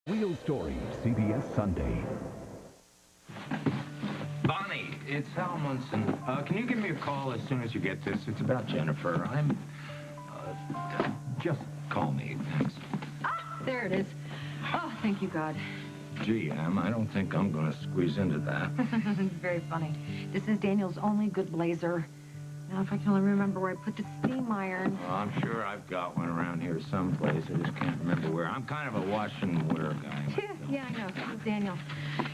Real Story, CBS Sunday. Bonnie, it's Hal Munson. Can you give me a call as soon as you get this? It's about Jennifer. Just call me, thanks. Ah, there it is. Oh, thank you, God. Gee, Em, I don't think I'm going to squeeze into that. Very funny. This is Daniel's only good blazer. Now, if I can only remember where I put the steam iron. Well, I'm sure I've got one around here someplace. I just can't remember where. I'm kind of a wash and wear guy. Yeah, I know. So is Daniel.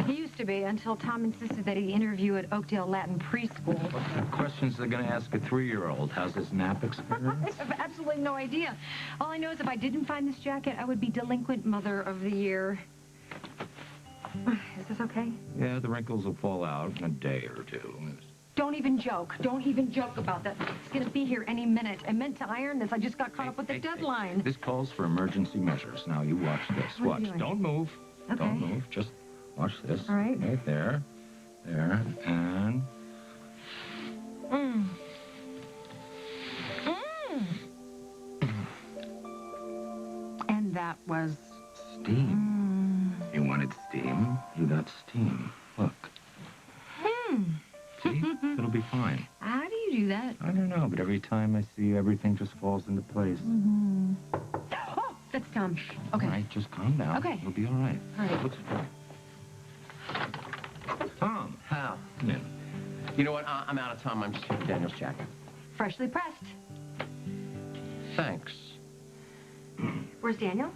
He used to be until Tom insisted that he interview at Oakdale Latin Preschool. What kind of questions are they going to ask a 3-year-old? How's his nap experience? I have absolutely no idea. All I know is if I didn't find this jacket, I would be delinquent mother of the year. Is this okay? Yeah, the wrinkles will fall out in a day or two. Don't even joke. Don't even joke about that. It's going to be here any minute. I meant to iron this. I just got caught up with the deadline. This calls for emergency measures. Now, you watch this. What are Watch. you doing? Don't move. Okay. Don't move. Just watch this. All right. Right there. There. And... And that was... steam. You wanted steam? You got steam. Look. See? It'll be fine. How do you do that? I don't know, but every time I see you, everything just falls into place. Oh, that's Tom. Okay. All right, just calm down. Okay. It'll be all right. All right. Looks good. Tom. Hal. Come in. You know what? I'm out of time. I'm just here for Daniel's jacket. Freshly pressed. Thanks. Where's Daniel?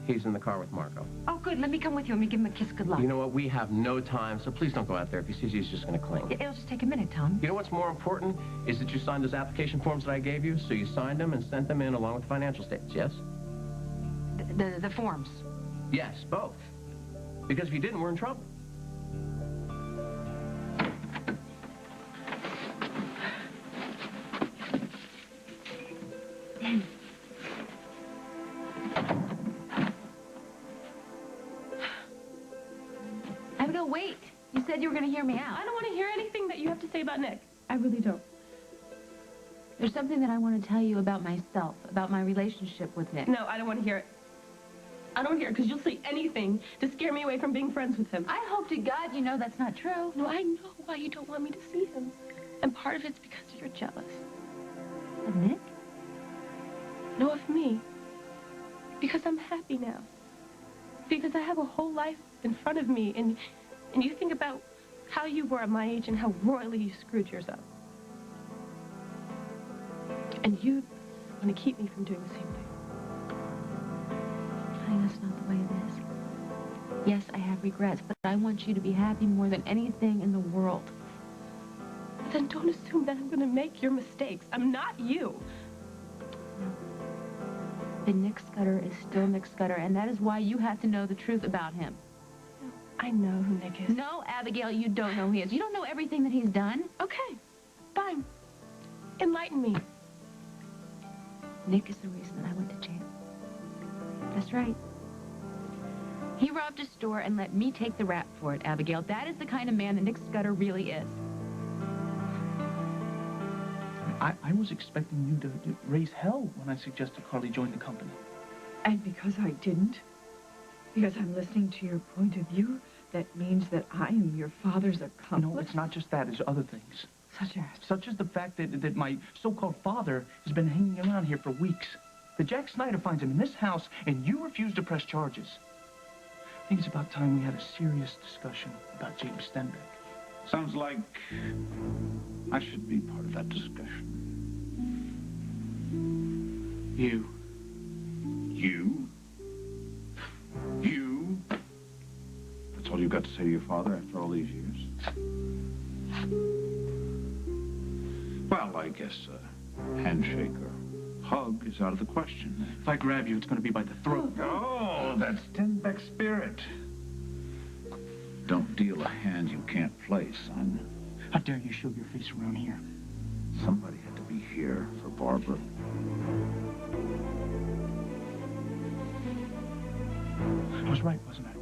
He's in the car with Marco. Oh, good. Let me come with you. Let me give him a kiss. Good luck. You know what? We have no time, so please don't go out there. If he sees you, he's just going to cling. It'll just take a minute, Tom. You know what's more important is that you signed those application forms that I gave you. So you signed them and sent them in along with the financial statements, yes? The forms. Yes, both. Because if you didn't, we're in trouble. Abigail, wait. You said you were going to hear me out. I don't want to hear anything that you have to say about Nick. I really don't. There's something that I want to tell you about myself, about my relationship with Nick. No, I don't want to hear it. I don't want to hear it because you'll say anything to scare me away from being friends with him. I hope to God you know that's not true. No, I know why you don't want me to see him. And part of it's because you're jealous. Of Nick? No, of me. Because I'm happy now. Because I have a whole life in front of me, and you think about how you were at my age and how royally you screwed yours up. And you want to keep me from doing the same thing. Honey, that's not the way it is. Yes, I have regrets, but I want you to be happy more than anything in the world. Then don't assume that I'm going to make your mistakes. I'm not you. No. But Nick Scutter is still Nick Scutter, and that is why you have to know the truth about him. I know who Nick is. No, Abigail, you don't know who he is. You don't know everything that he's done. Okay, fine. Enlighten me. Nick is the reason that I went to jail. That's right. He robbed a store and let me take the rap for it, Abigail. That is the kind of man that Nick Scutter really is. I was expecting you to raise hell when I suggested Carly join the company. And because I didn't, because I'm listening to your point of view, that means that I am your father's accomplice? No, it's not just that. It's other things. Such as the fact that my so-called father has been hanging around here for weeks. That Jack Snyder finds him in this house, and you refuse to press charges. I think it's about time we had a serious discussion about James Stenbeck. Sounds like I should be part of that discussion. You? You? You? That's all you've got to say to your father after all these years? Well, I guess a handshake or hug is out of the question. If I grab you, it's going to be by the throat. Oh, that's Stenbeck's spirit. Don't deal a hand you can't play, son. How dare you show your face around here? Somebody had to be here for Barbara. I was right, wasn't I?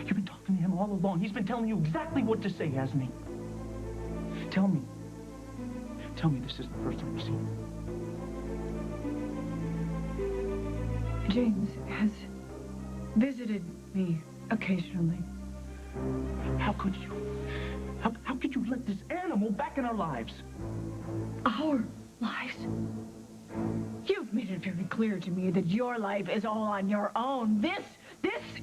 You've been talking to him all along. He's been telling you exactly what to say, hasn't he? Tell me this isn't the first time you've seen him. James has me occasionally. How could you? How could you let this animal back in our lives? Our lives? You've made it very clear to me that your life is all on your own. This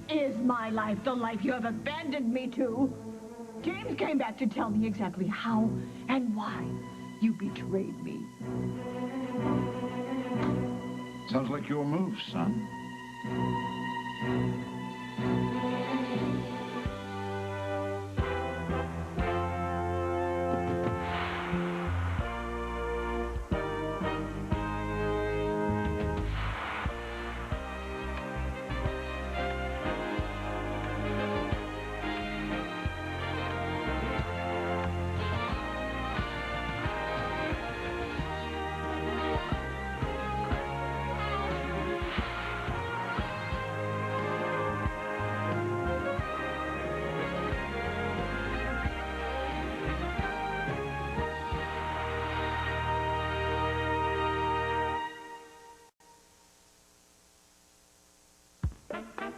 is my life, the life you have abandoned me to. James came back to tell me exactly how and why you betrayed me. Sounds like your move, son.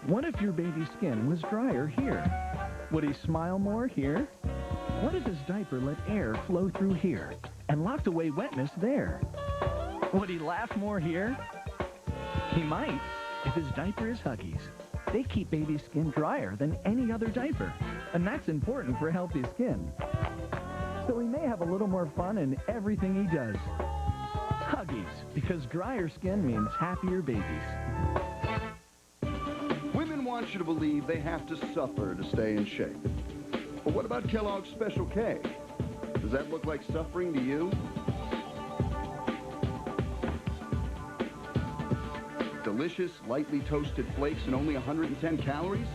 What if your baby's skin was drier here? Would he smile more here? What if his diaper let air flow through here and locked away wetness there? Would he laugh more here? He might if his diaper is Huggies. They keep baby's skin drier than any other diaper, and that's important for healthy skin. So he may have a little more fun in everything he does. Huggies, because drier skin means happier babies. Women want you to believe they have to suffer to stay in shape. But what about Kellogg's Special K? Does that look like suffering to you? Delicious, lightly toasted flakes and only 110 calories?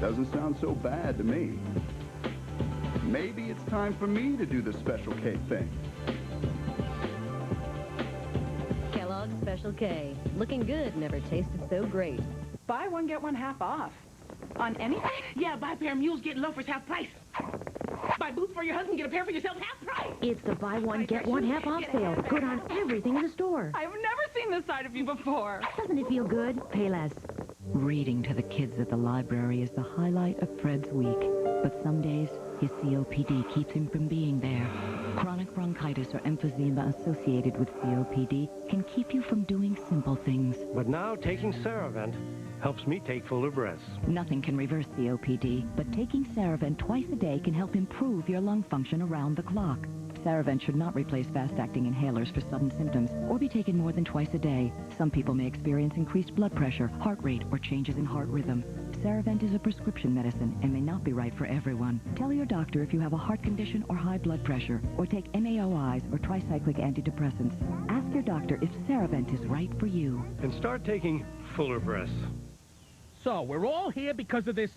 Doesn't sound so bad to me. Maybe it's time for me to do the Special K thing. Kellogg's Special K. Looking good never tasted so great. Buy one, get one half off. On anything? Yeah, buy a pair of mules, get loafers half price. Buy boots for your husband, get a pair for yourself half price. It's the buy one, get one half off sale. Good on everything in the store. I've never seen this side of you before. Doesn't it feel good? Pay less. Reading to the kids at the library is the highlight of Fred's week. But some days, his COPD keeps him from being there. Chronic bronchitis or emphysema associated with COPD can keep you from doing simple things. But now taking Ceravent helps me take fuller breaths. Nothing can reverse COPD, but taking Ceravent twice a day can help improve your lung function around the clock. Ceravent should not replace fast-acting inhalers for sudden symptoms or be taken more than twice a day. Some people may experience increased blood pressure, heart rate, or changes in heart rhythm. Ceravent is a prescription medicine and may not be right for everyone. Tell your doctor if you have a heart condition or high blood pressure, or take MAOIs or tricyclic antidepressants. Ask your doctor if Ceravent is right for you. And start taking fuller breaths. So, we're all here because of this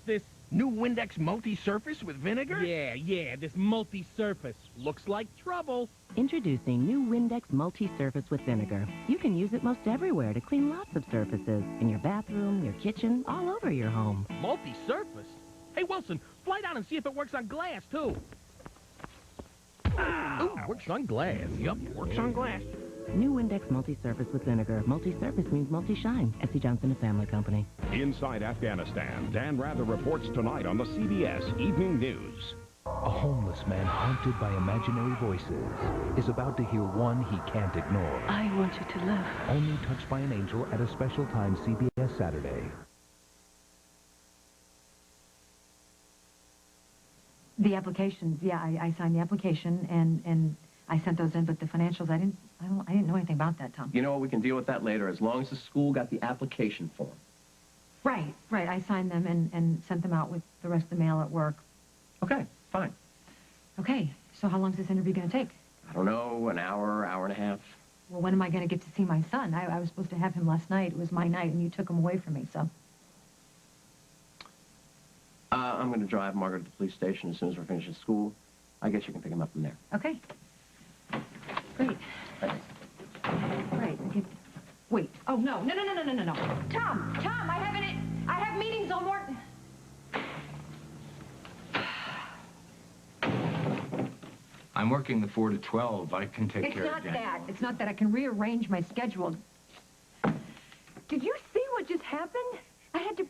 new Windex multi-surface with vinegar? Yeah, this multi-surface. Looks like trouble. Introducing new Windex multi-surface with vinegar. You can use it most everywhere to clean lots of surfaces. In your bathroom, your kitchen, all over your home. Multi-surface? Hey, Wilson, fly down and see if it works on glass, too. Ooh, works on glass. Yup, works on glass. New Windex multi-surface with vinegar. Multi-surface means multi-shine. S.C. Johnson, a family company. Inside Afghanistan, Dan Rather reports tonight on the CBS Evening News. A homeless man haunted by imaginary voices is about to hear one he can't ignore. I want you to live. Only touched by an angel at a special time CBS Saturday. The applications, yeah, I signed the application and I sent those in, but the financials, I didn't know anything about that, Tom. You know what? We can deal with that later, as long as the school got the application form. Right. I signed them and sent them out with the rest of the mail at work. Okay, fine. Okay, so how long is this interview going to take? I don't know, an hour, hour and a half. Well, when am I going to get to see my son? I was supposed to have him last night. It was my night, and you took him away from me, so. I'm going to drive Margaret to the police station as soon as we're finished at school. I guess you can pick him up from there. Okay. Great. Right. Okay. Wait. Oh, no. Tom, I have meetings all morning. I'm working the 4 to 12. I can take care of that. It's not that. I can rearrange my schedule. Did you see what just happened? I had to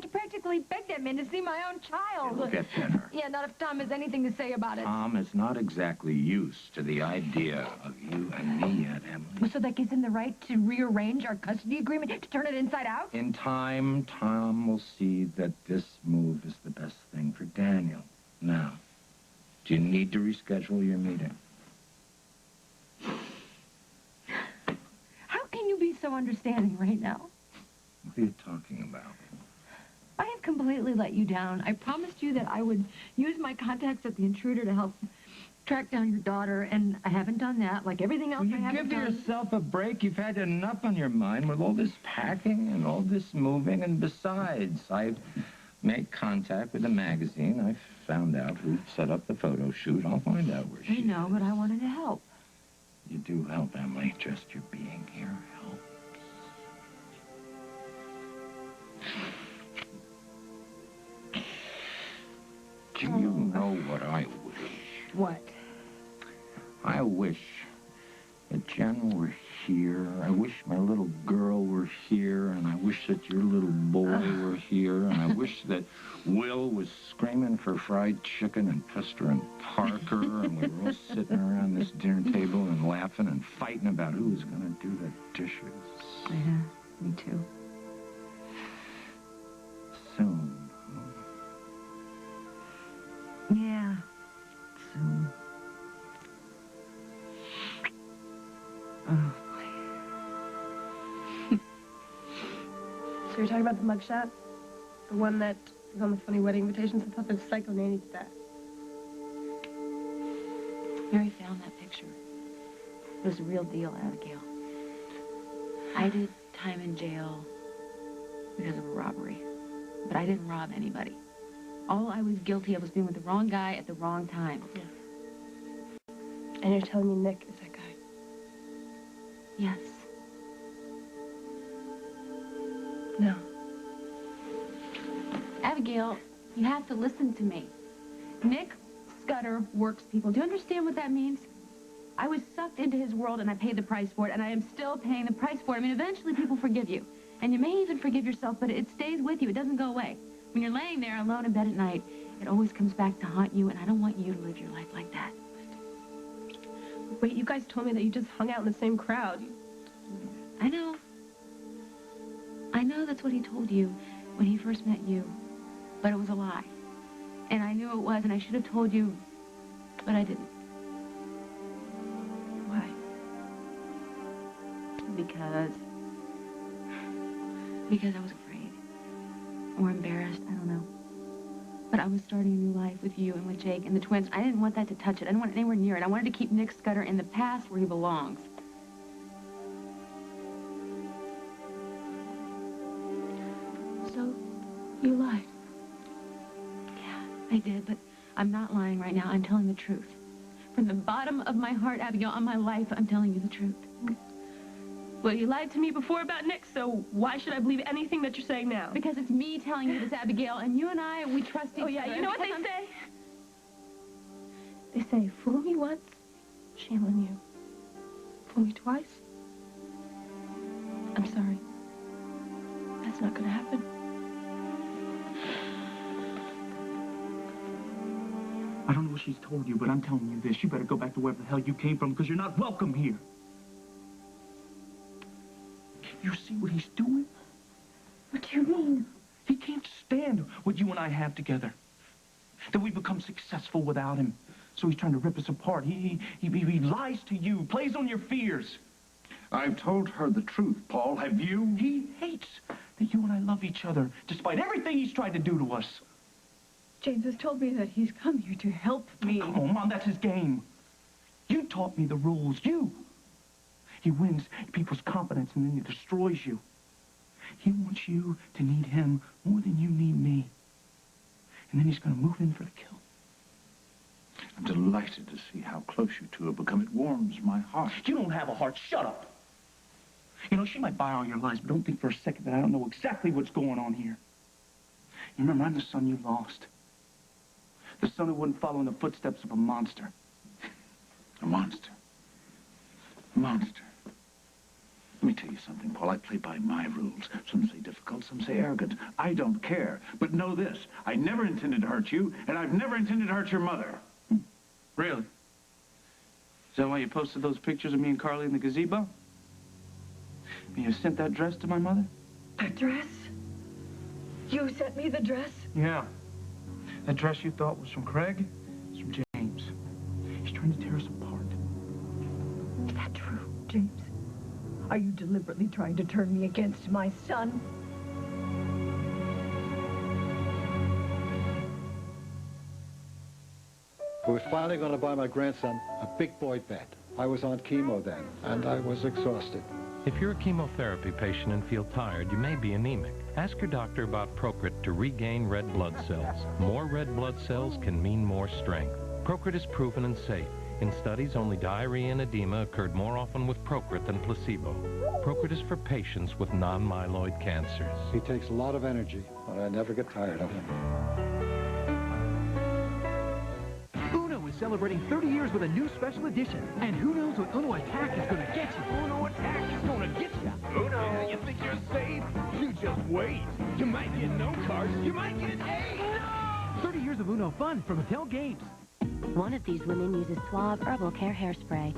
practice respectfully beg that man to see my own child. It'll get better. Yeah, not if Tom has anything to say about it. Tom is not exactly used to the idea of you and me yet, Emily. So that gives him the right to rearrange our custody agreement, to turn it inside out? In time, Tom will see that this move is the best thing for Daniel. Now, do you need to reschedule your meeting? How can you be so understanding right now? What are you talking about? I have completely let you down. I promised you that I would use my contacts at the intruder to help track down your daughter, and I haven't done that, like everything else Will I you haven't give done. yourself a break? You've had enough on your mind with all this packing and all this moving, and besides, I've made contact with the magazine. I found out who set up the photo shoot. I'll find out where she I know, but I wanted to help. You do help, Emily. Just your being here helps. Do you know what I wish? What? I wish that Jen were here. I wish my little girl were here, and I wish that your little boy were here, and I wish that Will was screaming for fried chicken and pestering Parker, and we were all sitting around this dinner table and laughing and fighting about who was going to do the dishes. Yeah, me too. Soon. Yeah, soon. Oh, So you're talking about the mugshot? The one that is on the funny wedding invitations? I thought the psycho nanny did that. Mary found that picture. It was a real deal, Abigail. I did time in jail because of a robbery, but I didn't rob anybody. All I was guilty of was being with the wrong guy at the wrong time. Yeah. And you're telling me Nick is that guy? Yes. No. Abigail, you have to listen to me. Nick Scutter works people. Do you understand what that means? I was sucked into his world, and I paid the price for it, and I am still paying the price for it. I mean, eventually people forgive you, and you may even forgive yourself, but it stays with you. It doesn't go away. When you're laying there alone in bed at night, it always comes back to haunt you, and I don't want you to live your life like that. Wait, you guys told me that you just hung out in the same crowd. I know. I know that's what he told you when he first met you, but it was a lie. And I knew it was, and I should have told you, but I didn't. Why? Because I was afraid. Or embarrassed, I don't know. But I was starting a new life with you and with Jake and the twins. I didn't want that to touch it. I didn't want it anywhere near it. I wanted to keep Nick Scutter in the past where he belongs. So, you lied. Yeah, I did, but I'm not lying right now. I'm telling the truth. From the bottom of my heart, Abigail, on my life, I'm telling you the truth. Well, you lied to me before about Nick, so why should I believe anything that you're saying now? Because it's me telling you this, Abigail, and you and I, we trust each other. Oh, yeah, you know what they say? They say, fool me once, shame on you. Fool me twice, I'm sorry. That's not gonna happen. I don't know what she's told you, but I'm telling you this. You better go back to wherever the hell you came from, because you're not welcome here. You see what he's doing? What do you mean? He can't stand what you and I have together. That we become successful without him. So he's trying to rip us apart. He lies to you, plays on your fears. I've told her the truth, Paul. Have you? He hates that you and I love each other, despite everything he's tried to do to us. James has told me that he's come here to help me. Come on, Mom, that's his game. You taught me the rules. You. He wins people's confidence, and then he destroys you. He wants you to need him more than you need me. And then he's going to move in for the kill. I'm delighted to see how close you two have become. It warms my heart. You don't have a heart. Shut up. You know, she might buy all your lies, but don't think for a second that I don't know exactly what's going on here. You remember, I'm the son you lost. The son who wouldn't follow in the footsteps of a monster. A monster. A monster. Let me tell you something, Paul. I play by my rules. Some say difficult, some say arrogant. I don't care. But know this. I never intended to hurt you, and I've never intended to hurt your mother. Really? Is that why you posted those pictures of me and Carly in the gazebo? And you sent that dress to my mother? A dress? You sent me the dress? Yeah. That dress you thought was from Craig is from James. He's trying to tear us apart. Is that true, James? Are you deliberately trying to turn me against my son? I was finally going to buy my grandson a big boy bed. I was on chemo then, and I was exhausted. If you're a chemotherapy patient and feel tired, you may be anemic. Ask your doctor about Procrit to regain red blood cells. More red blood cells can mean more strength. Procrit is proven and safe. In studies, only diarrhea and edema occurred more often with Procrit than placebo. Procrit is for patients with non-myeloid cancers. He takes a lot of energy, but I never get tired of him. Uno is celebrating 30 years with a new special edition. And who knows what Uno Attack is going to get you? Uno Attack is going to get you. Uno, you think you're safe? You just wait. You might get no cards. You might get a. 30 years of Uno fun from Mattel Games. One of these women uses Suave Herbal Care Hairspray.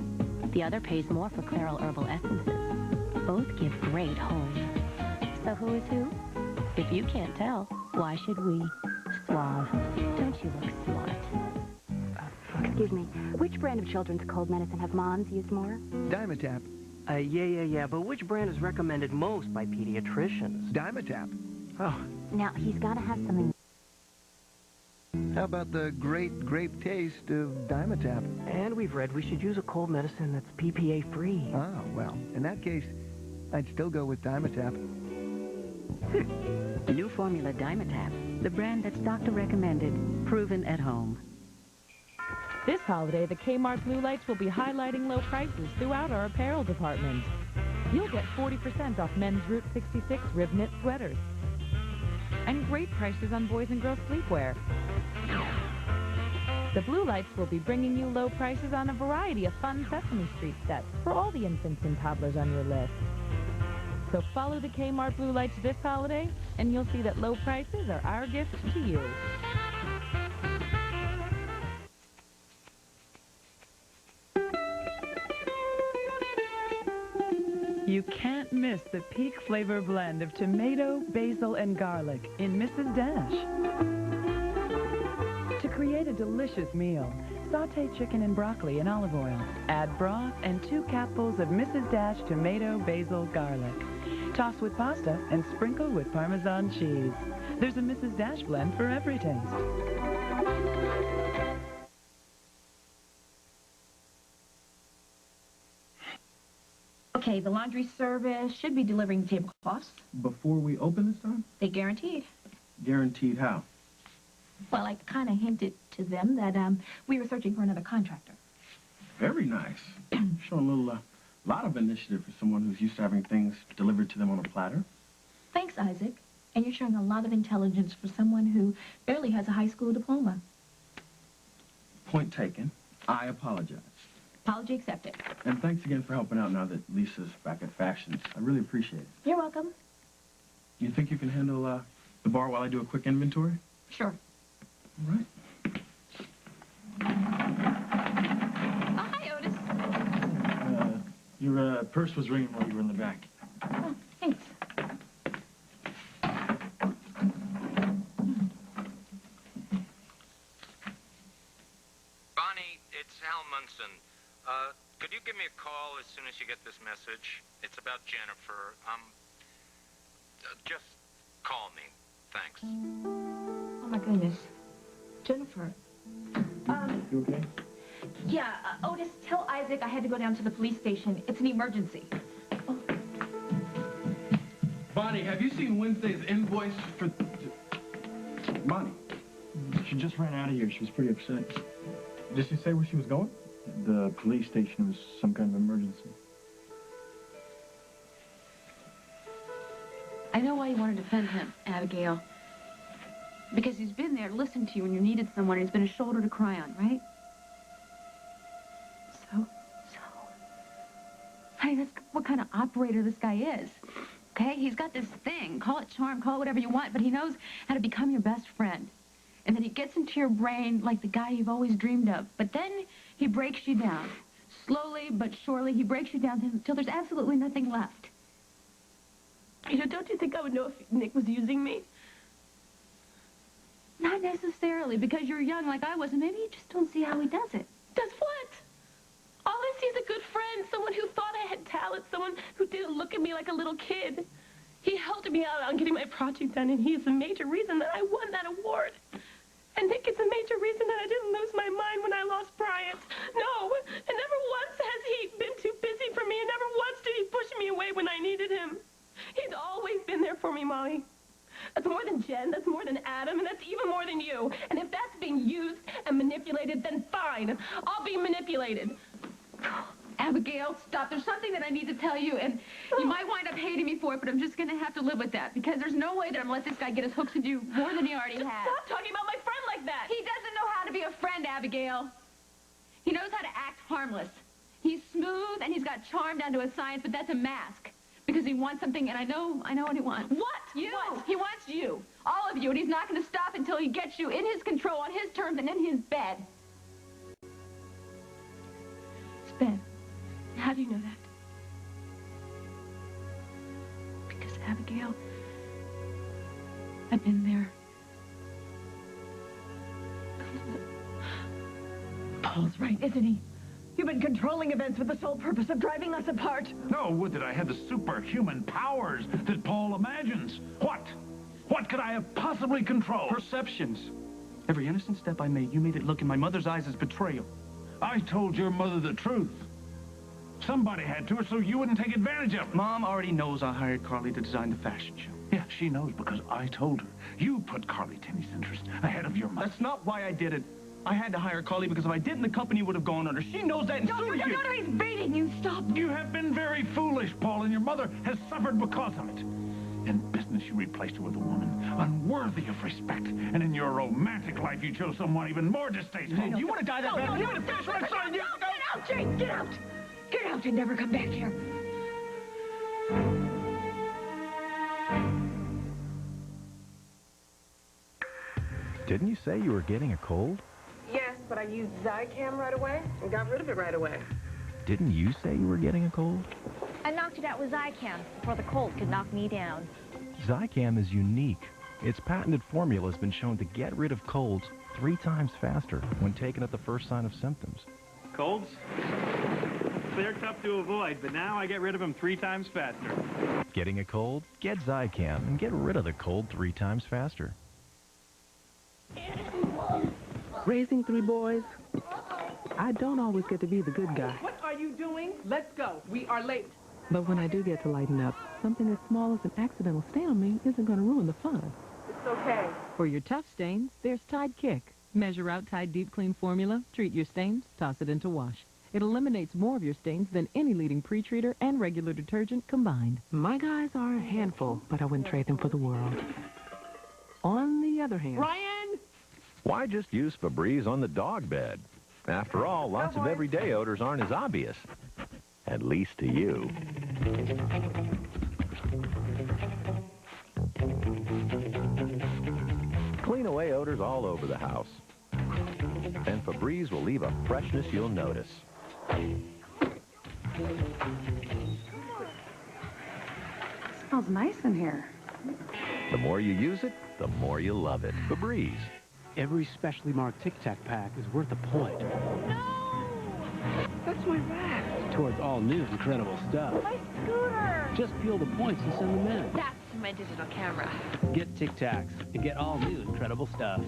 The other pays more for Clairol Herbal Essences. Both give great hold. So who is who? If you can't tell, why should we? Suave. Don't you look smart? Excuse me, which brand of children's cold medicine have moms used more? Dimetapp. Yeah, but which brand is recommended most by pediatricians? Dimetapp. Oh. Now, he's got to have something. How about the great grape taste of Dimetapp? And we've read we should use a cold medicine that's PPA-free. Oh, well, in that case, I'd still go with Dimetapp. New formula Dimetapp, the brand that's doctor recommended, proven at home. This holiday, the Kmart Blue Lights will be highlighting low prices throughout our apparel department. You'll get 40% off men's Route 66 rib knit sweaters. And great prices on boys and girls sleepwear. The Blue Lights will be bringing you low prices on a variety of fun Sesame Street sets for all the infants and toddlers on your list. So follow the Kmart Blue Lights this holiday, and you'll see that low prices are our gift to you. You can't miss the peak flavor blend of tomato, basil, and garlic in Mrs. Dash. To create a delicious meal, sauté chicken and broccoli in olive oil. Add broth and 2 capfuls of Mrs. Dash tomato, basil, garlic. Toss with pasta and sprinkle with Parmesan cheese. There's a Mrs. Dash blend for every taste. Okay, the laundry service should be delivering the tablecloths. Before we open this time? They guaranteed. Guaranteed how? Well, I kind of hinted to them that we were searching for another contractor. Very nice. Showing a little, lot of initiative for someone who's used to having things delivered to them on a platter. Thanks, Isaac. And you're showing a lot of intelligence for someone who barely has a high school diploma. Point taken. I apologize. Apology accepted. And thanks again for helping out now that Lisa's back at Fashions. I really appreciate it. You're welcome. You think you can handle the bar while I do a quick inventory? Sure. All right. Oh, hi, Otis. Your purse was ringing while you were in the back. Oh, thanks. Bonnie, it's Hal Munson. Could you give me a call as soon as you get this message? It's about Jennifer. Just call me. Thanks. Oh, my goodness. Jennifer. You okay? Yeah, Otis, tell Isaac I had to go down to the police station. It's an emergency. Oh. Bonnie, have you seen Wednesday's invoice for... Bonnie. She just ran out of here. She was pretty upset. Did she say where she was going? The police station. Was some kind of emergency. I know why you want to defend him, Abigail. Because he's been there to listen to you when you needed someone, and he's been a shoulder to cry on, right? So? Honey, that's what kind of operator this guy is. Okay? He's got this thing. Call it charm, call it whatever you want, but he knows how to become your best friend. And then he gets into your brain like the guy you've always dreamed of. But then he breaks you down. Slowly but surely, he breaks you down until there's absolutely nothing left. You know, don't you think I would know if Nick was using me? Not necessarily, because you're young like I was, and maybe you just don't see how he does it. Does what? All I see is a good friend, someone who thought I had talent, someone who didn't look at me like a little kid. He helped me out on getting my project done, and he's a major reason that I won that award. And Nick is a major reason that I didn't lose my mind when I lost Bryant. No, and never once has he been too busy for me, and never once did he push me away when I needed him. He's always been there for me, Molly. That's more than Jen, that's more than Adam, and that's even more than you. And if that's being used and manipulated, then fine. I'll be manipulated. Abigail, stop. There's something that I need to tell you, and you might wind up hating me for it, but I'm just going to have to live with that, because there's no way that I'm going to let this guy get his hooks into you more than he already has. Stop talking about my friend like that. He doesn't know how to be a friend, Abigail. He knows how to act harmless. He's smooth, and he's got charm down to a science, but that's a mask. Because he wants something, and I know what he wants. What? You. What? He wants you. All of you, and he's not going to stop until he gets you in his control, on his terms, and in his bed. It's Ben. How do you know that? Because, Abigail, I've been there. Paul's right, isn't he? You've been controlling events with the sole purpose of driving us apart. No, would that I had the superhuman powers that Paul imagines. What? What could I have possibly controlled? Perceptions. Every innocent step I made, you made it look in my mother's eyes as betrayal. I told your mother the truth. Somebody had to, so you wouldn't take advantage of it. Mom already knows I hired Carly to design the fashion show. Yeah, she knows because I told her. You put Carly Tinney's interest ahead of your mother. That's not why I did it. I had to hire Carly because if I didn't, the company would have gone under. She knows that, and so do you. No, he's baiting you. Stop. You have been very foolish, Paul, and your mother has suffered because of it. In business, you replaced her with a woman unworthy of respect. And in your romantic life, you chose someone even more distasteful. Hey, do you want to die that bad? You want to finish what I'm starting? Get out, Jane! Get out! Get out and never come back here. Didn't you say you were getting a cold? Yes, but I used Zycam right away and got rid of it right away. Didn't you say you were getting a cold? I knocked it out with Zycam before the cold could knock me down. Zycam is unique. Its patented formula has been shown to get rid of colds 3 times faster when taken at the first sign of symptoms. Colds? They're tough to avoid, but now I get rid of them 3 times faster. Getting a cold? Get Zycam and get rid of the cold 3 times faster. Raising 3 boys, I don't always get to be the good guy. What are you doing? Let's go. We are late. But when I do get to lighten up, something as small as an accidental stain on me isn't going to ruin the fun. It's okay. For your tough stains, there's Tide Kick. Measure out Tide Deep Clean formula, treat your stains, toss it into wash. It eliminates more of your stains than any leading pre-treater and regular detergent combined. My guys are a handful, but I wouldn't trade them for the world. On the other hand... Ryan! Why just use Febreze on the dog bed? After all, lots of everyday odors aren't as obvious. At least to you. Clean away odors all over the house. And Febreze will leave a freshness you'll notice. Smells nice in here. The more you use it, the more you love it. Febreze. Every specially marked Tic Tac pack is worth a point. No! That's my rat. Towards all new incredible stuff. My scooter! Just peel the points and send them in. That's my digital camera. Get Tic Tacs and get all new incredible stuff.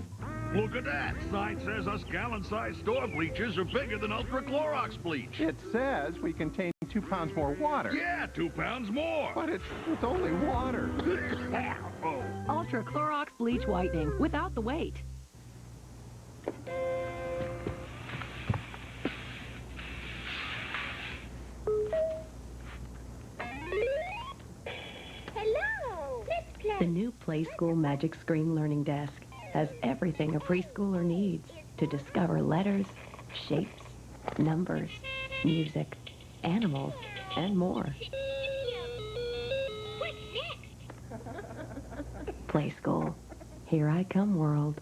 Look at that. Sign says us gallon-sized store bleachers are bigger than Ultra Clorox bleach. It says we contain 2 pounds more water. Yeah, 2 pounds more. But it's only water. Oh. Ultra Clorox bleach whitening without the weight. Hello. Let's play. The new Play School Magic Screen Learning Desk has everything a preschooler needs to discover letters, shapes, numbers, music, animals, and more. Play school. Here I come, world.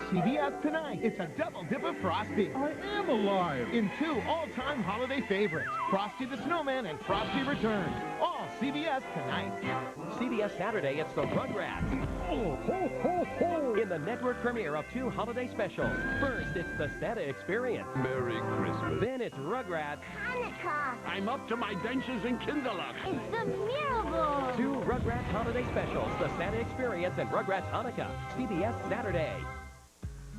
CBS tonight. It's a double dip of Frosty. I am alive. In 2 all-time holiday favorites, Frosty the Snowman and Frosty Returns. All CBS tonight. CBS Saturday, it's the Rugrats. Oh, ho, ho, ho. In the network premiere of 2 holiday specials. First, it's the Santa Experience. Merry Christmas. Then it's Rugrats. Hanukkah. I'm up to my dentures in Kinderluck. It's the miracle. 2 Rugrats holiday specials, the Santa Experience and Rugrats Hanukkah. CBS Saturday.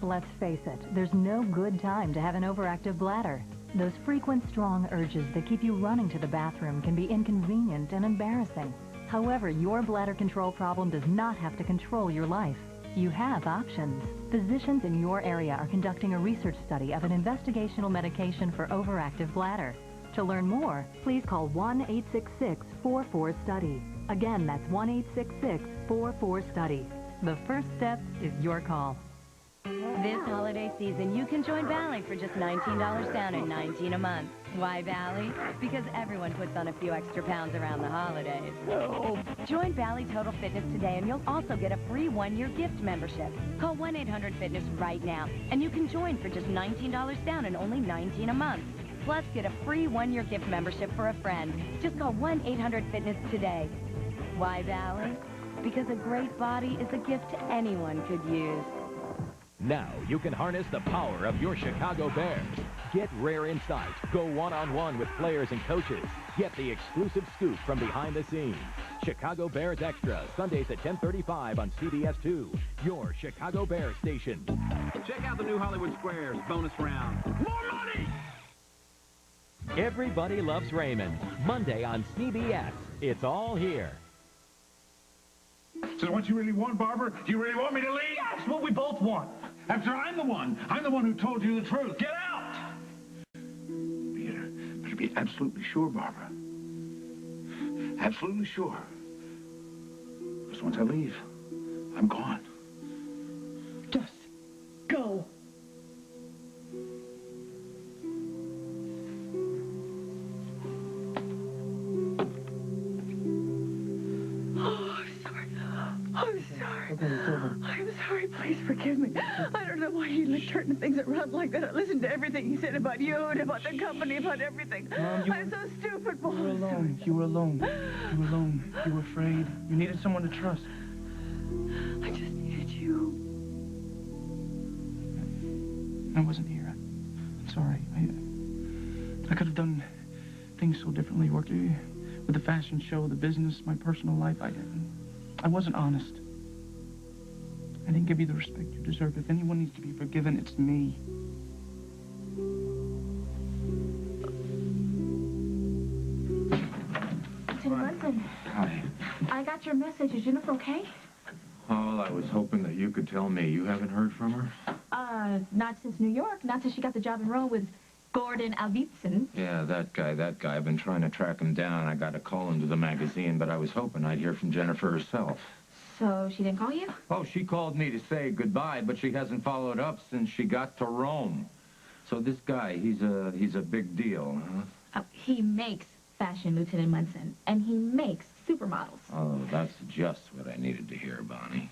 Let's face it, there's no good time to have an overactive bladder. Those frequent, strong urges that keep you running to the bathroom can be inconvenient and embarrassing. However, your bladder control problem does not have to control your life. You have options. Physicians in your area are conducting a research study of an investigational medication for overactive bladder. To learn more, please call 1-866-44-STUDY. Again, that's 1-866-44-STUDY. The first step is your call. This holiday season, you can join Bally for just $19 down and $19 a month. Why Bally? Because everyone puts on a few extra pounds around the holidays. Oh. Join Bally Total Fitness today, and you'll also get a free 1-year gift membership. Call 1-800-FITNESS right now, and you can join for just $19 down and only $19 a month. Plus, get a free 1-year gift membership for a friend. Just call 1-800-FITNESS today. Why Bally? Because a great body is a gift anyone could use. Now you can harness the power of your Chicago Bears. Get rare insight. Go one-on-one with players and coaches. Get the exclusive scoop from behind the scenes. Chicago Bears Extra, Sundays at 10:35 on CBS 2, your Chicago Bears station. Check out the new Hollywood Squares bonus round. More money! Everybody Loves Raymond, Monday on CBS. It's all here. So what you really want, Barbara? Do you really want me to leave? That's what we both want. After I'm the one who told you the truth. Get out! Better be absolutely sure, Barbara. Absolutely sure. Because once I leave, I'm gone. Just go. I'm sorry. Please forgive me. I don't know why he turned things around like that. I listened to everything he said about you and about the company, about everything. Mom, I'm so stupid, Boss. You were alone. You were alone. You were alone. You were afraid. You needed someone to trust. I just needed you. I wasn't here. I'm sorry. I could have done things so differently. Worked with the fashion show, the business, my personal life. I wasn't honest. I didn't give you the respect you deserve. If anyone needs to be forgiven, it's me. Lieutenant Munson, Hi. I got your message. Is Jennifer okay? Oh, I was hoping that you could tell me. You haven't heard from her? Not since New York. Not since she got the job in Rome with Gordon Alvitson. Yeah, that guy. I've been trying to track him down. I got a call into the magazine, but I was hoping I'd hear from Jennifer herself. So she didn't call you? Oh, she called me to say goodbye, but she hasn't followed up since she got to Rome. So this guy, he's a big deal, huh? Oh, he makes fashion, Lieutenant Munson, and he makes supermodels. Oh, that's just what I needed to hear, Bonnie.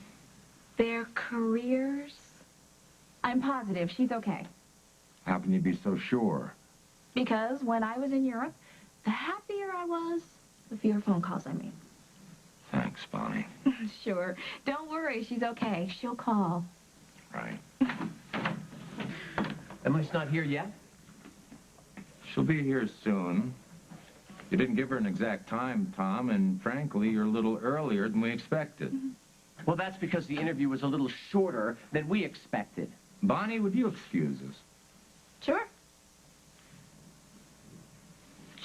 Their careers? I'm positive she's okay. How can you be so sure? Because when I was in Europe, the happier I was, the fewer phone calls I made. Thanks, Bonnie. Sure. Don't worry, she's okay. She'll call. Right. Emily's not here yet? She'll be here soon. You didn't give her an exact time, Tom, and frankly, you're a little earlier than we expected. Well, that's because the interview was a little shorter than we expected. Bonnie, would you excuse us? Sure.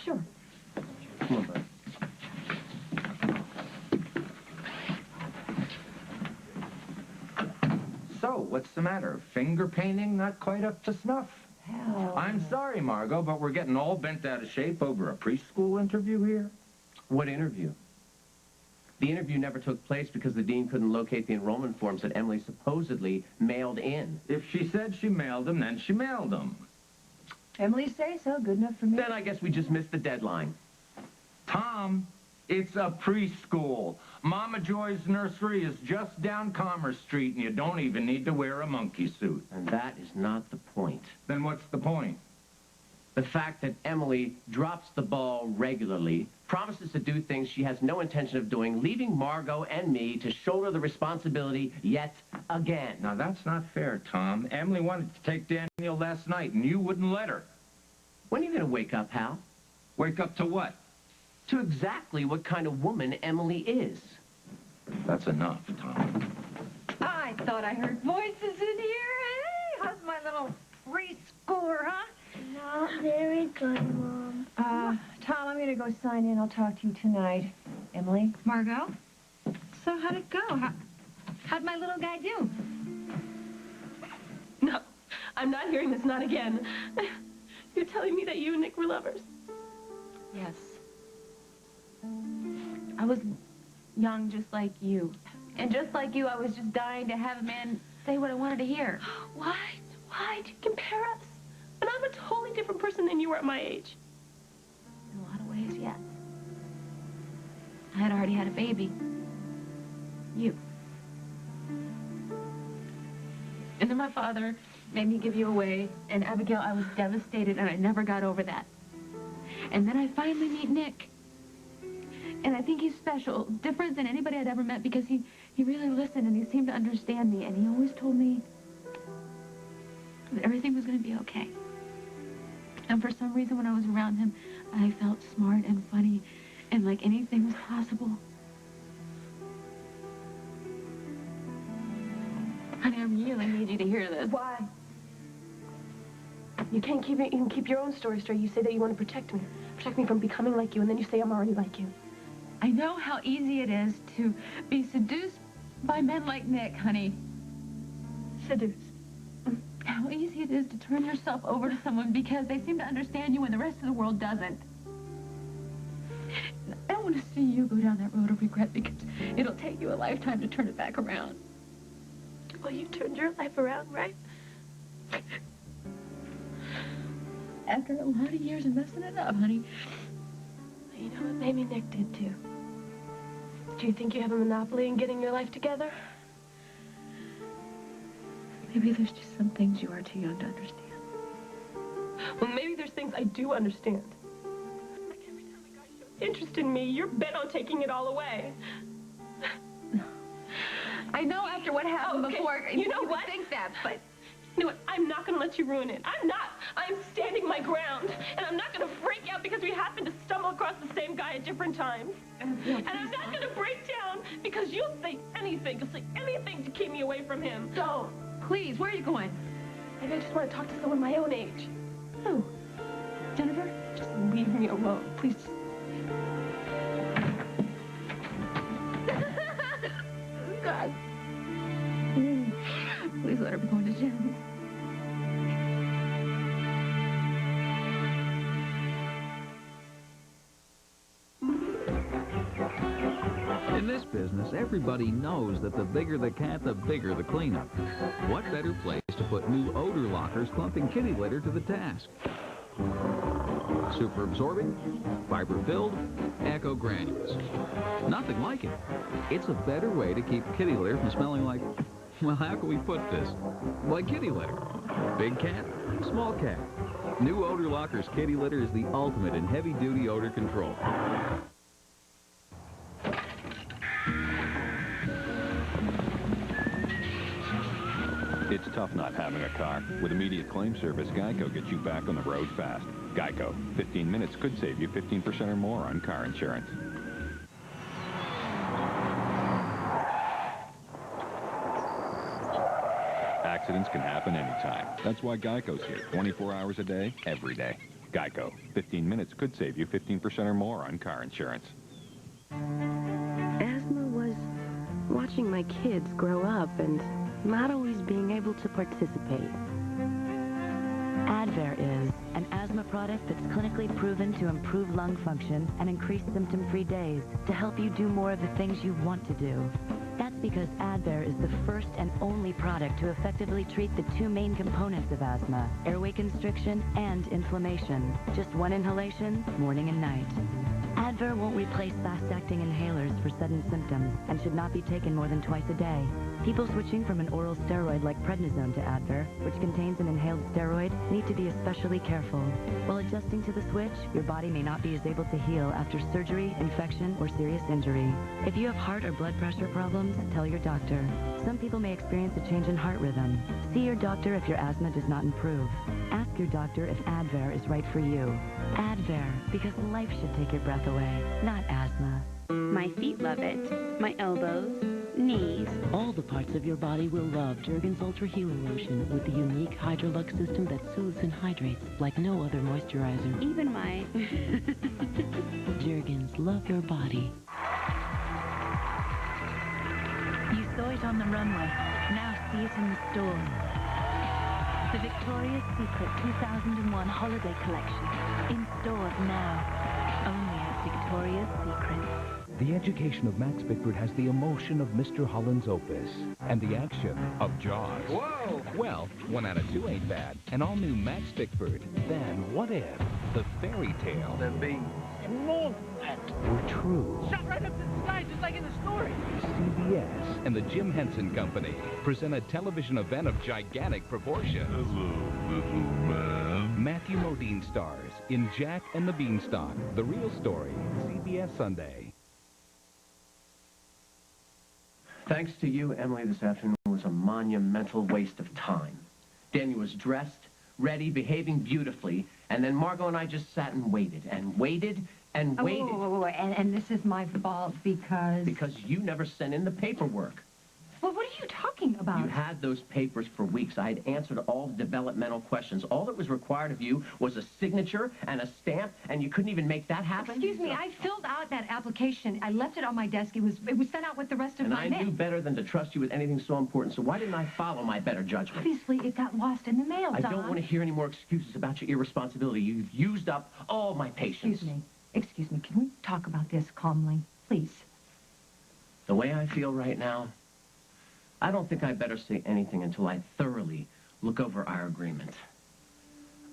Sure. Come on, bud. So, what's the matter? Finger painting not quite up to snuff? Hell. I'm sorry, Margot, but we're getting all bent out of shape over a preschool interview here. What interview? The interview never took place because the dean couldn't locate the enrollment forms that Emily supposedly mailed in. If she said she mailed them, then she mailed them. Emily say so. Good enough for me. Then I guess we just missed the deadline. Tom, it's a preschool. Mama Joy's nursery is just down Commerce Street, and you don't even need to wear a monkey suit. And that is not the point. Then what's the point? The fact that Emily drops the ball regularly, promises to do things she has no intention of doing, leaving Margot and me to shoulder the responsibility yet again. Now, that's not fair, Tom. Emily wanted to take Daniel last night, and you wouldn't let her. When are you going to wake up, Hal? Wake up to what? To exactly what kind of woman Emily is. That's enough, Tom. I thought I heard voices in here. Hey, how's my little preschooler, huh? Not very good, Mom. Tom, I'm going to go sign in. I'll talk to you tonight. Emily? Margot? So how'd it go? How'd my little guy do? No, I'm not hearing this, not again. You're telling me that you and Nick were lovers? Yes. I was young just like you. And just like you, I was just dying to have a man say what I wanted to hear. Why? Why'd you compare us? But I'm a totally different person than you were at my age. In a lot of ways, yes. I had already had a baby. You. And then my father made me give you away. And Abigail, I was devastated, and I never got over that. And then I finally meet Nick. And I think he's special, different than anybody I'd ever met, because he really listened and he seemed to understand me. And he always told me that everything was going to be okay. And for some reason, when I was around him, I felt smart and funny and like anything was possible. Honey, I really need you to hear this. Why? You can't keep it. You can keep your own story straight. You say that you want to protect me from becoming like you, and then you say I'm already like you. I know how easy it is to be seduced by men like Nick, honey. Seduced. How easy it is to turn yourself over to someone because they seem to understand you and the rest of the world doesn't. I don't want to see you go down that road of regret because it'll take you a lifetime to turn it back around. Well, you turned your life around, right? After a lot of years of messing it up, honey. You know what? Maybe Nick did, too. Do you think you have a monopoly in getting your life together? Maybe there's just some things you are too young to understand. Well, maybe there's things I do understand. Like every time a guy shows interest in me, you're bent on taking it all away. I know after what happened before, you know what? Think that, but... You know what? I'm not going to let you ruin it. I'm not. I'm standing my ground. And I'm not going to freak out because we happen to stumble across the same guy at different times. And I'm not going to break down because you'll say anything. You'll say anything to keep me away from him. Don't. Please, where are you going? Maybe I just want to talk to someone my own age. Who? Jennifer? Just leave me alone, please. God. Please let her be going to Jen's. In this business, everybody knows that the bigger the cat, the bigger the cleanup. What better place to put new odor lockers clumping kitty litter to the task? Super absorbing, fiber filled, eco granules. Nothing like it. It's a better way to keep kitty litter from smelling like, well, how can we put this? Like kitty litter. Big cat, small cat. New Odor Lockers kitty litter is the ultimate in heavy-duty odor control. It's tough not having a car. With immediate claim service, Geico gets you back on the road fast. Geico. 15 minutes could save you 15% or more on car insurance. Accidents can happen anytime. That's why Geico's here 24 hours a day, every day. Geico. 15 minutes could save you 15% or more on car insurance. Asthma was watching my kids grow up and not always being able to participate. Advair is an asthma product that's clinically proven to improve lung function and increase symptom-free days to help you do more of the things you want to do. That's because Advair is the first and only product to effectively treat the two main components of asthma, airway constriction and inflammation. Just one inhalation, morning and night. Advair won't replace fast-acting inhalers for sudden symptoms and should not be taken more than twice a day. People switching from an oral steroid like prednisone to Advair, which contains an inhaled steroid, need to be especially careful. While adjusting to the switch, your body may not be as able to heal after surgery, infection, or serious injury. If you have heart or blood pressure problems, tell your doctor. Some people may experience a change in heart rhythm. See your doctor if your asthma does not improve. Ask your doctor if Advair is right for you. Advair, because life should take your breath away, not asthma. My feet love it. My elbows, knees. All the parts of your body will love Jergens Ultra Hero Lotion with the unique Hydrolux system that soothes and hydrates like no other moisturizer. Even my... Jergens, love your body. You saw it on the runway. Now see it in the store. The Victoria's Secret 2001 Holiday Collection. In stores now. Only at Victoria's Secret. The education of Max Bickford has the emotion of Mr. Holland's Opus and the action of Jaws. Whoa! Well, 1 out of 2 ain't bad. An all-new Max Bickford. Then what if the fairy tale More that. were true? Shot right up to the sky, just like in the story. CBS and the Jim Henson Company present a television event of gigantic proportions. Hello, little man. Matthew Modine stars in Jack and the Beanstalk, The Real Story, CBS Sunday. Thanks to you, Emily, this afternoon was a monumental waste of time. Daniel was dressed, ready, behaving beautifully, and then Margot and I just sat and waited, and waited, and waited. Whoa. And this is my fault because... Because you never sent in the paperwork. Well, what are you talking about? You had those papers for weeks. I had answered all the developmental questions. All that was required of you was a signature and a stamp, and you couldn't even make that happen? Excuse me, I filled out that application. I left it on my desk. It was sent out with the rest of my mail. And I knew better than to trust you with anything so important, so why didn't I follow my better judgment? Obviously, it got lost in the mail, Don. I don't want to hear any more excuses about your irresponsibility. You've used up all my patience. Excuse me, can we talk about this calmly, please? The way I feel right now, I don't think I better say anything until I thoroughly look over our agreement.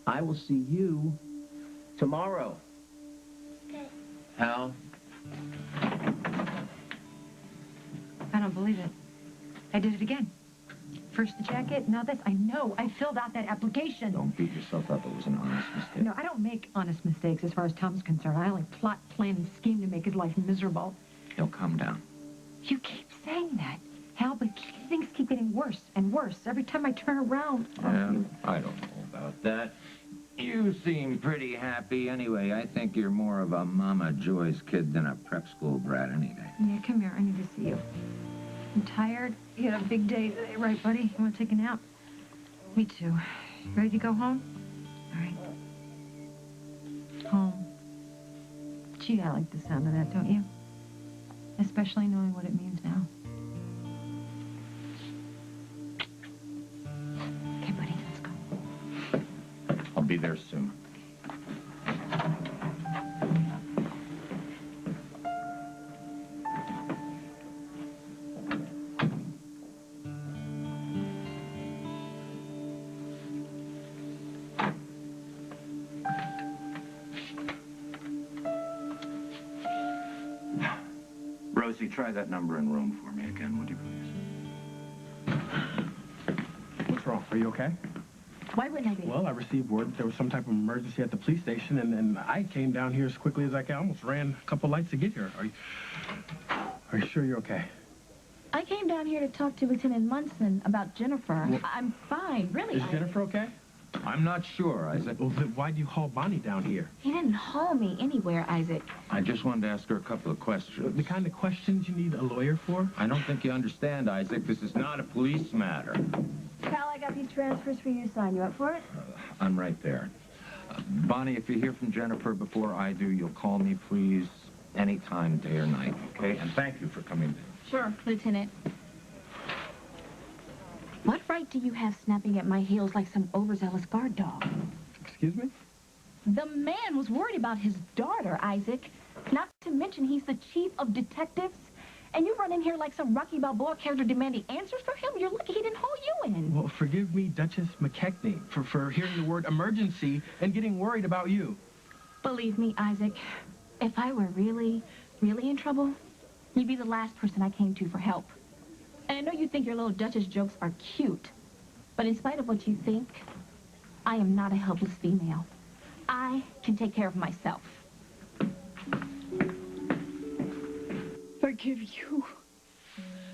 I will see you tomorrow. Okay. Hal? I don't believe it. I did it again. First the jacket, now this. I know. I filled out that application. Don't beat yourself up. It was an honest mistake. No, I don't make honest mistakes as far as Tom's concerned. I only plot, plan, and scheme to make his life miserable. He'll calm down. You keep saying that, Hal, but things keep getting worse and worse every time I turn around. Yeah, I don't know about that. You seem pretty happy anyway. I think you're more of a Mama Joy's kid than a prep school brat any day. Yeah, come here. I need to see you. I'm tired. You had a big day today, right, buddy? You want to take a nap? Me too. Ready to go home? All right. Home. Gee, I like the sound of that, don't you? Especially knowing what it means now. Okay, buddy, let's go. I'll be there soon. Rosie, try that number in room for me again, would you please? What's wrong? Are you okay? Why wouldn't I be? Well, I received word that there was some type of emergency at the police station, and I came down here as quickly as I can. I almost ran a couple lights to get here. Are you sure you're okay? I came down here to talk to Lieutenant Munson about Jennifer. Well, I'm fine, really. Is Jennifer okay? I'm not sure, Isaac. Well, then why'd you haul Bonnie down here? He didn't haul me anywhere, Isaac. I just wanted to ask her a couple of questions. The kind of questions you need a lawyer for? I don't think you understand, Isaac. This is not a police matter. Cal, I got these transfers for you to sign. You up for it? I'm right there. Bonnie, if you hear from Jennifer before I do, you'll call me, please, anytime, day or night, okay? And thank you for coming. Sure, Lieutenant. What right What do you have snapping at my heels like some overzealous guard dog? Excuse me? The man was worried about his daughter, Isaac. Not to mention he's the chief of detectives. And you run in here like some Rocky Balboa character demanding answers from him? You're lucky he didn't haul you in. Well, forgive me, Duchess McKechnie, for hearing the word emergency and getting worried about you. Believe me, Isaac, if I were really, really in trouble, you'd be the last person I came to for help. And I know you think your little Duchess jokes are cute, but in spite of what you think, I am not a helpless female. I can take care of myself. Forgive you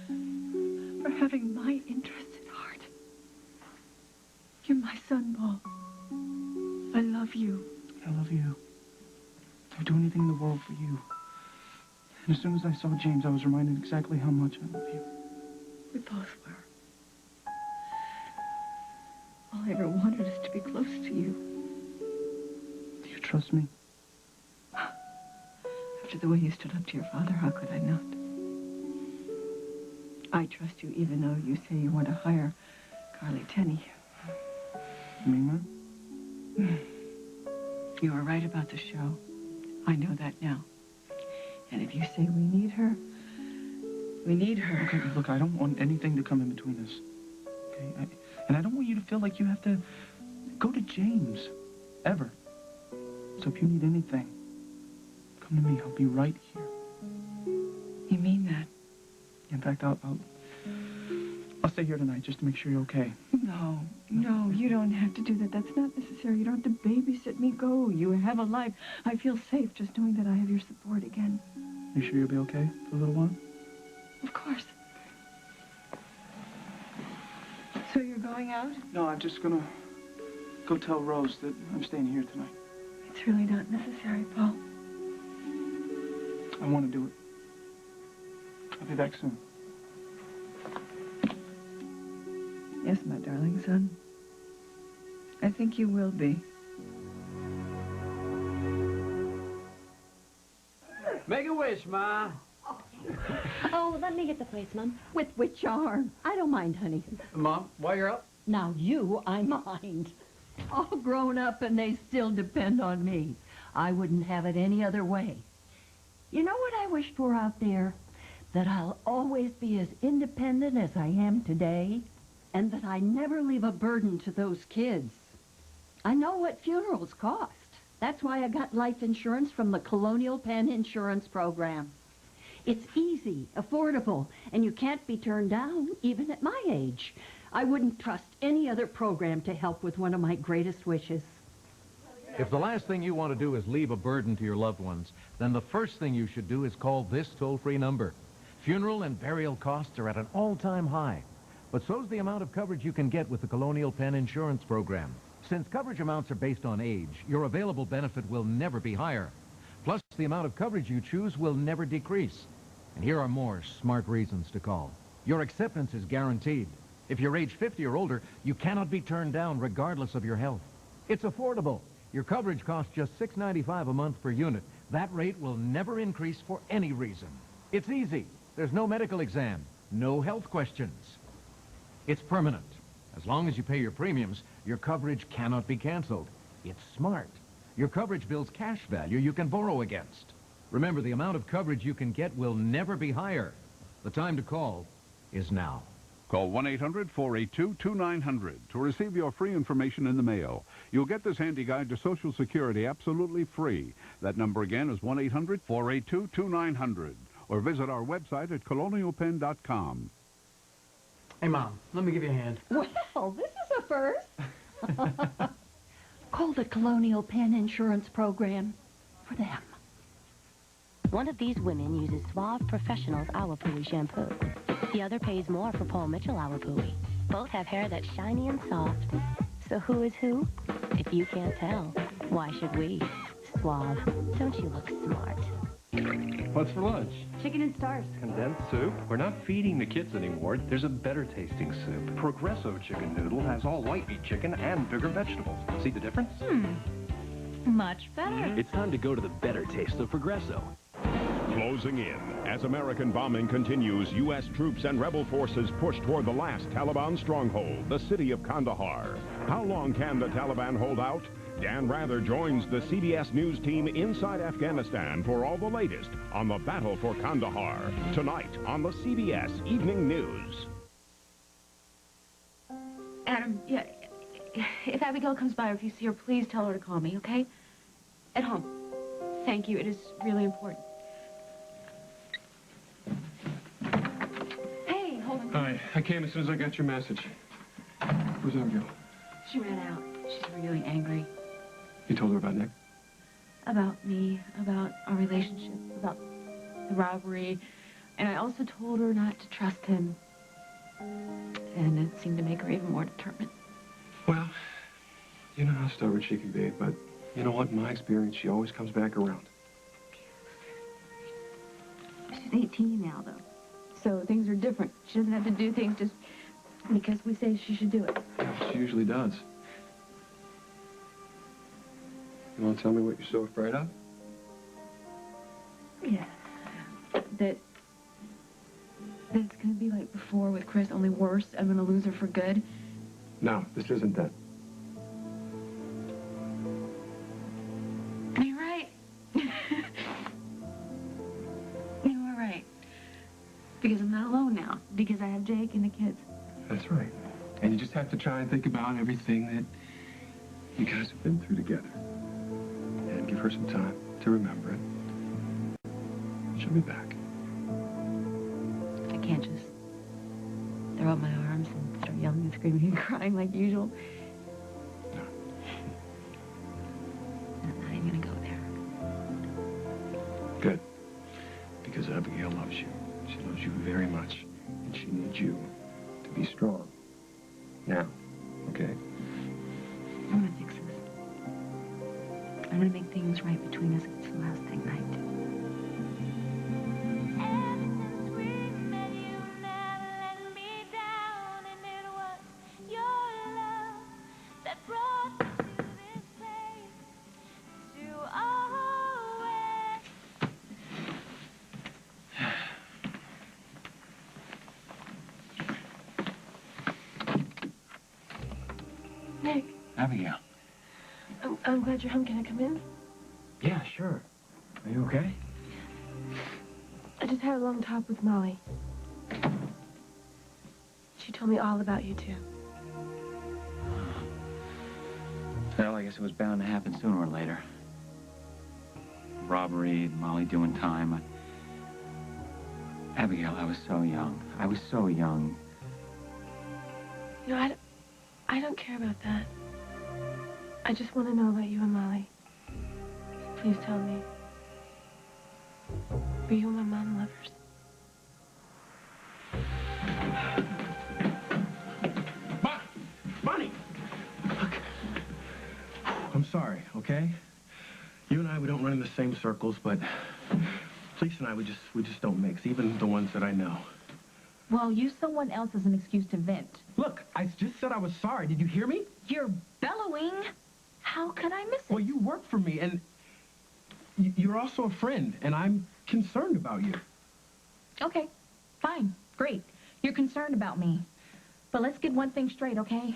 for having my interests at heart. You're my son, Paul. I love you. I love you. I'd do anything in the world for you. And as soon as I saw James, I was reminded exactly how much I love you. We both were. All I ever wanted is to be close to you. Do you trust me? After the way you stood up to your father, how could I not? I trust you even though you say you want to hire Carly Tenney. You mean that? You were right about the show. I know that now. And if you say we need her, we need her. Okay, look, I don't want anything to come in between us. Okay? And I don't want you to feel like you have to go to James. Ever. So if you need anything, come to me. I'll be right here. You mean that? In fact, I'll stay here tonight just to make sure you're okay. No, you don't have to do that. That's not necessary. You don't have to babysit me. Go. You have a life. I feel safe just knowing that I have your support again. You sure you'll be okay for a little while? Of course. So you're going out? No, I'm just gonna go tell Rose that I'm staying here tonight. It's really not necessary, Paul. I want to do it. I'll be back soon. Yes, my darling son. I think you will be. Make a wish, Ma. Oh, let me get the plates, Mom. With which arm? I don't mind, honey. Mom, while you're up. Now you, I mind. All grown up and they still depend on me. I wouldn't have it any other way. You know what I wish for out there? That I'll always be as independent as I am today, and that I never leave a burden to those kids. I know what funerals cost. That's why I got life insurance from the Colonial Penn Insurance Program. It's easy, affordable, and you can't be turned down, even at my age. I wouldn't trust any other program to help with one of my greatest wishes. If the last thing you want to do is leave a burden to your loved ones, then the first thing you should do is call this toll-free number. Funeral and burial costs are at an all-time high, but so's the amount of coverage you can get with the Colonial Penn Insurance Program. Since coverage amounts are based on age, your available benefit will never be higher. Plus, the amount of coverage you choose will never decrease. And here are more smart reasons to call. Your acceptance is guaranteed. If you're age 50 or older, you cannot be turned down regardless of your health. It's affordable. Your coverage costs just $6.95 a month per unit. That rate will never increase for any reason. It's easy. There's no medical exam, no health questions. It's permanent. As long as you pay your premiums, your coverage cannot be canceled. It's smart. Your coverage builds cash value you can borrow against. Remember, the amount of coverage you can get will never be higher. The time to call is now. Call 1-800-482-2900 to receive your free information in the mail. You'll get this handy guide to Social Security absolutely free. That number again is 1-800-482-2900. Or visit our website at colonialpenn.com. Hey, Mom, let me give you a hand. Well, this is a first. Call the Colonial Penn Insurance Program for them. One of these women uses Suave Professional's Awapui shampoo. The other pays more for Paul Mitchell Awapui. Both have hair that's shiny and soft. So who is who? If you can't tell, why should we? Suave, don't you look smart? What's for lunch? Chicken and stars. Condensed soup? We're not feeding the kids anymore. There's a better tasting soup. Progresso chicken noodle has all white meat chicken and bigger vegetables. See the difference? Much better. It's time to go to the better taste of Progresso. Closing in. As American bombing continues, U.S. troops and rebel forces push toward the last Taliban stronghold, the city of Kandahar. How long can the Taliban hold out? Dan Rather joins the CBS News team inside Afghanistan for all the latest on the battle for Kandahar. Tonight on the CBS Evening News. Adam, yeah, if Abigail comes by or if you see her, please tell her to call me, okay? At home. Thank you. It is really important. Hey, hold on. Hi. I came as soon as I got your message. Where's Abigail? She ran out. She's really angry. You told her about Nick? About me, about our relationship, about the robbery. And I also told her not to trust him. And it seemed to make her even more determined. Well, you know how stubborn she can be, but you know what? In my experience, she always comes back around. She's 18 now, though. So things are different. She doesn't have to do things just because we say she should do it. She usually does. You want to tell me what you're so afraid of? Yeah. That it's going to be like before with Chris, only worse. I'm going to lose her for good. No, this isn't that. You're right. You are right. Because I'm not alone now. Because I have Jake and the kids. That's right. And you just have to try and think about everything that you guys have been through together. And give her some time to remember it. She'll be back. I can't just throw up my arms and start yelling and screaming and crying like usual. No. I'm not even gonna go there. Good. Because Abigail loves you. She loves you very much. And she needs you to be strong. Now. Okay? I'm gonna fix this. I'm gonna make things right between us. It's the last thing I do. Nick. Abigail. I'm glad you're home. Can I come in? Yeah, sure. Are you okay? I just had a long talk with Molly. She told me all about you two. Well, I guess it was bound to happen sooner or later. Robbery, Molly doing time. Abigail, I was so young. I was so young. You know, I don't care about that. I just want to know about you and Molly. Please tell me. Were you and my mom lovers? Bonnie! Look. I'm sorry, okay? You and I, we don't run in the same circles, but Police and I, we just don't mix, even the ones that I know. Well, use someone else as an excuse to vent. Look, I just said I was sorry. Did you hear me? You're bellowing. How could I miss it? Well, you work for me, and you're also a friend, and I'm concerned about you. Okay, fine, great. You're concerned about me. But let's get one thing straight, okay?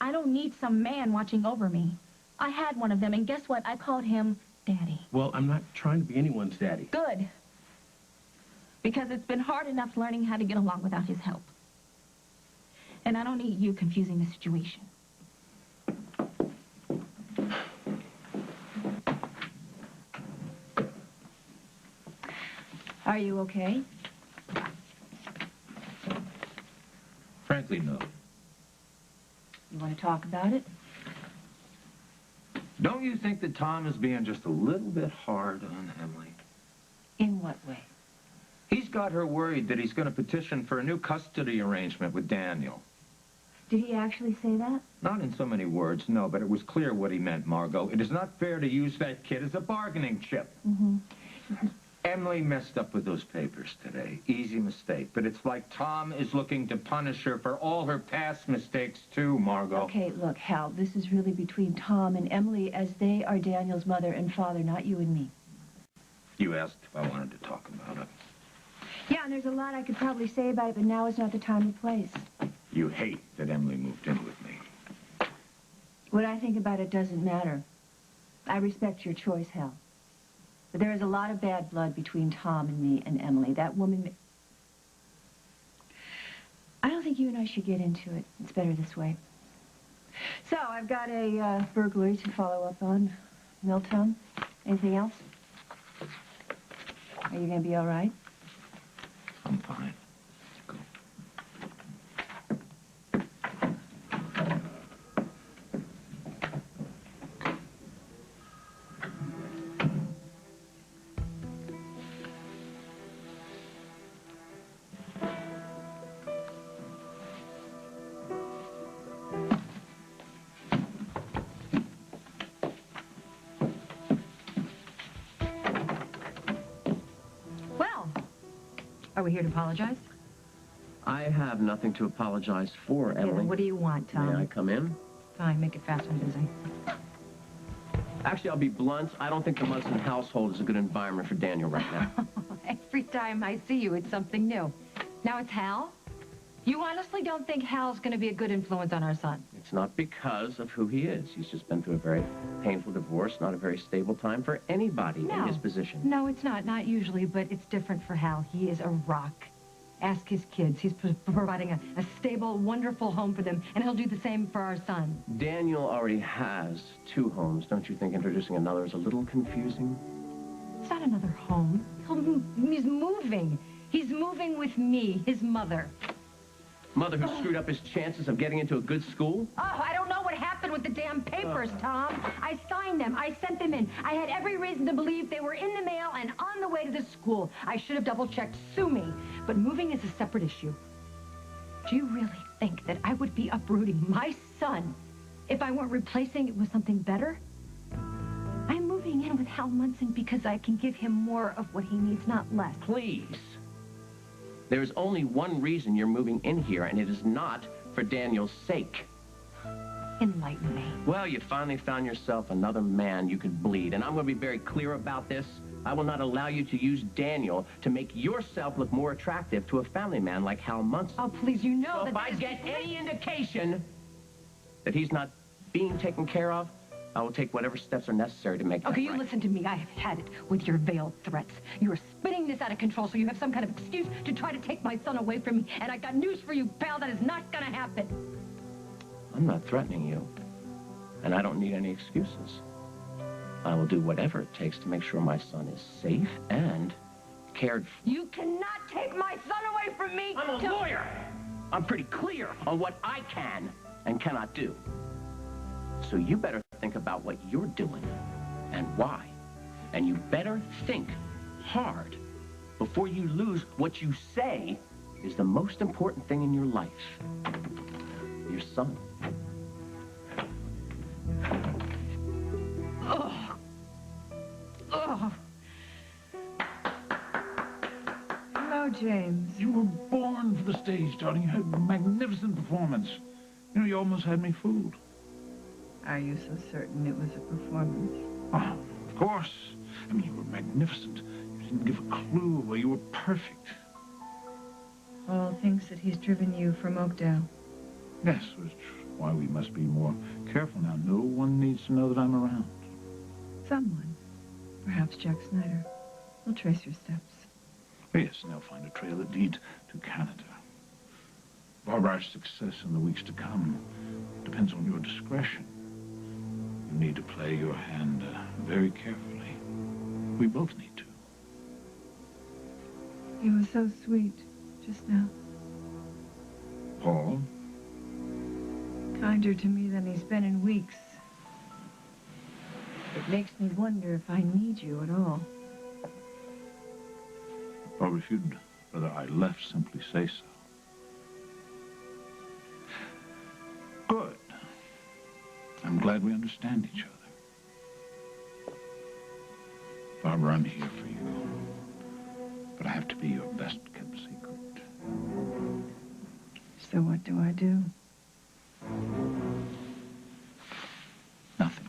I don't need some man watching over me. I had one of them, and guess what? I called him Daddy. Well, I'm not trying to be anyone's daddy. Good. Because it's been hard enough learning how to get along without his help. And I don't need you confusing the situation. Are you okay? Frankly, no. You want to talk about it? Don't you think that Tom is being just a little bit hard on Emily? In what way? He's got her worried that he's going to petition for a new custody arrangement with Daniel. Did he actually say that? Not in so many words, no, but it was clear what he meant, Margot. It is not fair to use that kid as a bargaining chip. Mm-hmm. Emily messed up with those papers today. Easy mistake. But it's like Tom is looking to punish her for all her past mistakes, too, Margot. Okay, look, Hal, this is really between Tom and Emily, as they are Daniel's mother and father, not you and me. You asked if I wanted to talk about it. Yeah, and there's a lot I could probably say about it, but now is not the time or place. You hate that Emily moved in with me. What I think about it doesn't matter. I respect your choice, Hal. But there is a lot of bad blood between Tom and me and Emily. That woman... I don't think you and I should get into it. It's better this way. So, I've got a burglary to follow up on. Milton, anything else? Are you going to be all right? I'm fine. Go. Are we here to apologize? I have nothing to apologize for, Emily. Yeah, what do you want, Tom? May I come in? Fine, make it fast. I'm busy. Actually, I'll be blunt. I don't think the Munson household is a good environment for Daniel right now. Every time I see you, it's something new. Now it's Hal? You honestly don't think Hal's going to be a good influence on our son? It's not because of who he is. He's just been through a very painful divorce, not a very stable time for anybody in his position. No, it's not. Not usually, but it's different for Hal. He is a rock. Ask his kids. He's providing a stable, wonderful home for them, and he'll do the same for our son. Daniel already has 2 homes. Don't you think introducing another is a little confusing? It's not another home. He's moving. He's moving with me, his mother. Mother who screwed up his chances of getting into a good school? Oh, I don't know what happened with the damn papers, Tom. I signed them. I sent them in. I had every reason to believe they were in the mail and on the way to the school. I should have double-checked. Sue me. But moving is a separate issue. Do you really think that I would be uprooting my son if I weren't replacing it with something better? I'm moving in with Hal Munson because I can give him more of what he needs, not less. Please. There's only one reason you're moving in here, and it is not for Daniel's sake. Enlighten me. Well, you finally found yourself another man you could bleed, and I'm going to be very clear about this. I will not allow you to use Daniel to make yourself look more attractive to a family man like Hal Munson. Oh, please, you know so if I get any indication that he's not being taken care of, I will take whatever steps are necessary to make that Okay, you right. listen to me. I have had it with your veiled threats. You are spinning this out of control so you have some kind of excuse to try to take my son away from me. And I got news for you, pal. That is not going to happen. I'm not threatening you, and I don't need any excuses. I will do whatever it takes to make sure my son is safe and cared for. You cannot take my son away from me. I'm a lawyer. I'm pretty clear on what I can and cannot do. So you better think about what you're doing and why. And you better think hard before you lose what you say is the most important thing in your life. Your son. Oh. Oh. Hello, James. You were born for the stage, darling. You had a magnificent performance. You know, you almost had me fooled. Are you so certain it was a performance? Oh, of course. I mean, you were magnificent. You didn't give a clue away. You were perfect. All things that he's driven you from Oakdale. Yes, which is why we must be more careful now. No one needs to know that I'm around. Someone. Perhaps Jack Snyder. We'll trace your steps. Yes, and they'll find a trail that leads to Canada. Barbara's success in the weeks to come depends on your discretion. You need to play your hand very carefully. We both need to. He was so sweet just now. Paul? Kinder to me than he's been in weeks. It makes me wonder if I need you at all. Or if you'd rather I left, simply say so. Good. I'm glad we understand each other. Barbara, I'm here for you. But I have to be your best-kept secret. So what do I do? Nothing.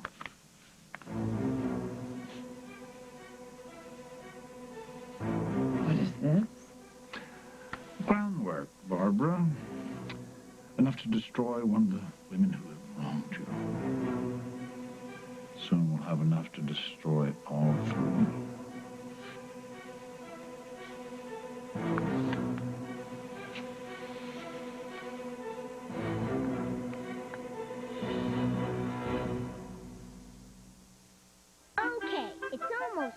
enough to destroy one of the women who have wronged you. Soon we'll have enough to destroy all three. Okay, it's almost